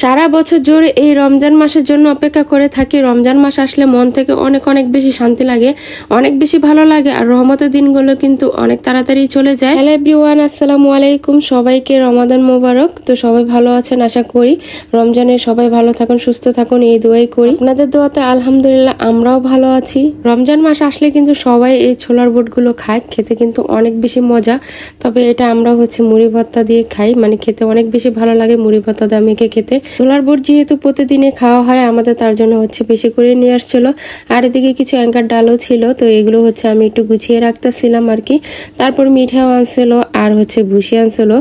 সারা বছর জুড়ে এই রমজান মাসের জন্য অপেক্ষা করে থাকি। রমজান মাস আসলে মন থেকে অনেক অনেক বেশি শান্তি লাগে, অনেক বেশি ভালো লাগে। আর রহমতের দিনগুলো কিন্তু অনেক তাড়াতাড়ি চলে যায়। হ্যালো এভরিওয়ান, আসসালামু আলাইকুম। সবাইকে রমাদান মোবারক। তো সবাই ভালো আছেন আশা করি। রমজানে সবাই ভালো থাকুন, সুস্থ থাকুন, এই দোয়াই করি। আপনাদের দোয়াতে আলহামদুলিল্লাহ আমরাও ভালো আছি। রমজান মাস আসলে কিন্তু সবাই এই ছোলার বুটগুলো খায়, খেতে কিন্তু অনেক বেশি মজা। তবে এটা আমরা মুড়ি ভর্তা দিয়ে খাই, মানে খেতে অনেক বেশি ভালো লাগে মুড়ি ভর্তা দিয়ে মেখে খেতে। ছোলার বুট যেহেতু প্রতিদিনে খাওয়া হয় আমাদের, তার জন্য বেশি করে নিয়ে আসছিল। আর এদিকে কিছু অ্যাঙ্কার ডালও ছিল, তো এগুলো আমি একটু গুছিয়ে রাখতেছিলাম আর কি। তারপর মিঠাও আনছিল আর ভুসি আনছিল।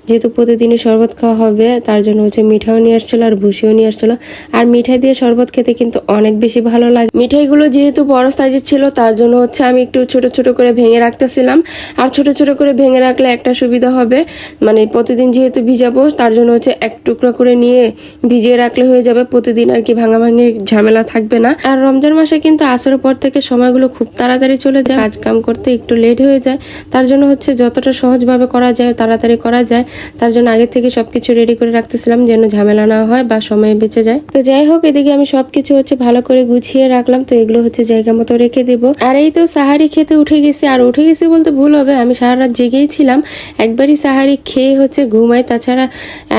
যেহেতু প্রতিদিনই শরবত খাওয়া হবে তার জন্য মিঠাও নিয়ে আসছিল আর ভুসিও নিয়ে আসছিল। আর মিঠাই দিয়ে শরবত খেতে কিন্তু অনেক বেশি ভালো লাগে। মিঠাইগুলো যেহেতু বড় সাইজের ছিল তার জন্য আমি একটু ছোট ছোট করে ভেঙে রাখতেছিলাম। আর ছোট ছোট করে ভেঙে রাখলে একটা সুবিধা হবে, মানে প্রতিদিন যেহেতু ভিজাবো তার জন্য এক টুকরা করে নিয়ে ভিজিয়ে রাখলে হয়ে যাবে। প্রতিদিন আর কি ভাঙাভাঙির ঝামেলা থাকবে না। আর রমজান মাসে কিন্তু আসরের পর থেকে সময়গুলো খুব তাড়াতাড়ি চলে যায়, কাজ কাম করতে একটু লেট হয়ে যায়। তার জন্য যতটা সহজভাবে করা যায় তাড়াতাড়ি করা যায়, তার জন্য আগে থেকে সবকিছু রেডি করে রাখতেছিলাম যেন ঝামেলা না হয় বা সময় বেঁচে যায়। তো যাই হোক, এদিকে আমি সবকিছু ভালো করে গুছিয়ে রাখলাম। তো এগুলো জায়গা মতো রেখে দেবো। আর এই তো সাহারি খেতে উঠে গেছি। আর উঠে গেছি বলতে ভুল হবে, আমি সারা রাত জেগেই ছিলাম। একবারই সাহারি খেয়ে ঘুমাই। তাছাড়া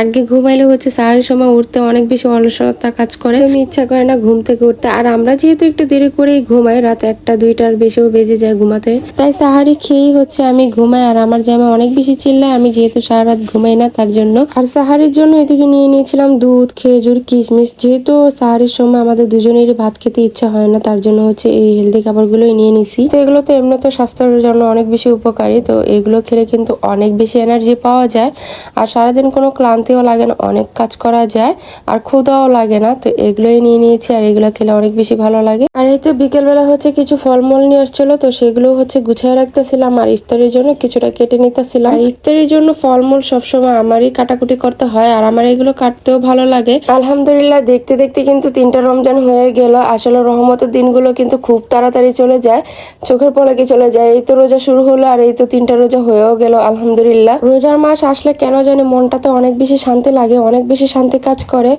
আগে ঘুমাইলে সাহারির সময় উঠতে অনেক বেশি অলসতা কাজ করে, তুমি ইচ্ছা করে না ঘুম থেকে উঠতে। আর আমরা যেহেতু একটু দেরি করেই ঘুমাই, রাত 1টা 2টার বেশিও বেজে যায় ঘুমাতে, তাই সাহারি খেয়েই আমি ঘুমাই। আর আমার জামা অনেক বেশি চিল্লায়, আমি যেহেতু সারা রাত ঘুমাই না তার জন্য। আর সাহারির জন্য এদিকে নিয়ে নিয়েছিলাম দুধ, খেজুর, কিশমিশ। যেহেতু সাহারির সময় আমাদের দুজনেরই ভাত খেতে ইচ্ছা হয় না, তার জন্য এই হেলদি খাবারগুলোই নিয়ে নিছি। তো এগুলো তো এমনিতে স্বাস্থ্যের জন্য অনেক বেশি উপকারী। তো এগুলো খেলে কিন্তু অনেক বেশি এনার্জি পাওয়া যায়। আর সারাদিন কোনো ক্লান্তিও লাগে না, অনেক কাজ করা যায় আর ক্ষুধাও লাগে না। তো এগুলোই নিয়ে নিয়েছি আর এগুলো খেলে অনেক বেশি ভালো লাগে। আর এই তো বিকেলবেলা কিছু ফলমূল নিয়ে আসছিল, তো সেগুলো গুছিয়ে রাখতেছিলাম। আর ইফতারের জন্য কিছুটা কেটে নিতেছিলাম। আর ইফতারের জন্য ফলমূল সবসময় আমারই কাটাকুটি করতে হয়, আর আমার এগুলো কাটতেও ভালো লাগে। আলহামদুলিল্লাহ, দেখতে দেখতে কিন্তু 3টা রমজান হয়ে গেল। আসলে রহমতের দিনগুলো কিন্তু খুব তাড়াতাড়ি চলে যায়, চোখের পলকে চলে যায়। এই তো রোজা শুরু হলো আর এই তো 3টা রোজা হয়েও গেল আলহামদুলিল্লাহ। রোজার মাস আসলে কেন জানি মনটাতে অনেক বেশি শান্তি লাগে, অনেক বেশি শান্তি কাজ করে,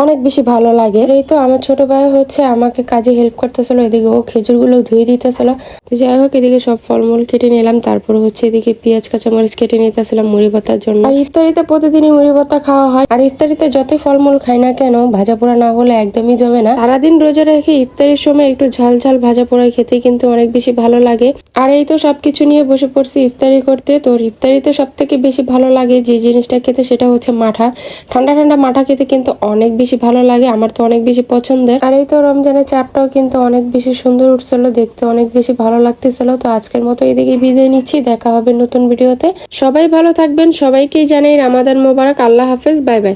অনেক বেশি ভালো লাগে। এই তো আমার ছোট ভাই আমাকে কাজে হেল্প করতেছিল, এদিকে ও খেজুরগুলো ধুয়ে দিতেছিল। তো যাই হোক, এদিকে সব ফলমূল কেটে নিলাম। তারপর এদিকে পেঁয়াজ কাঁচামরিচ কেটে নিতেছিলাম মুড়ি ভর্তার জন্য। আর ইফতারিতে প্রতিদিনই মুড়ি ভর্তা খাওয়া হয়। আর ইফতারিতে যতই ফলমূল খাই না কেন, ভাজা পোড়া না হলে একদমই জমে না। সারাদিন রোজা রেখে ইফতারির সময় একটু ঝাল ঝাল ভাজা পোড়া খেতে কিন্তু অনেক বেশি ভালো লাগে। আর এই তো সবকিছু নিয়ে বসে পড়ছি ইফতারি করতে। তো ইফতারিতে সব থেকে বেশি ভালো লাগে যে জিনিসটা খেতে, সেটা মাঠা। ঠান্ডা ঠান্ডা মাঠা খেতে কিন্তু অনেক বেশি ভালো লাগে, আমার তো অনেক বেশি পছন্দের। আর এই তো রমজানের চাপটাও কিন্তু অনেক বেশি সুন্দর উঠছিল, দেখতে অনেক বেশি ভালো লাগতেছিল। তো আজকের মতো এদিকে বিদায় নিচ্ছি, দেখা হবে নতুন ভিডিওতে। সবাই ভালো থাকবেন, সবাইকেই জানাই রমাদান মোবারক। আল্লাহ হাফেজ, বাই বাই।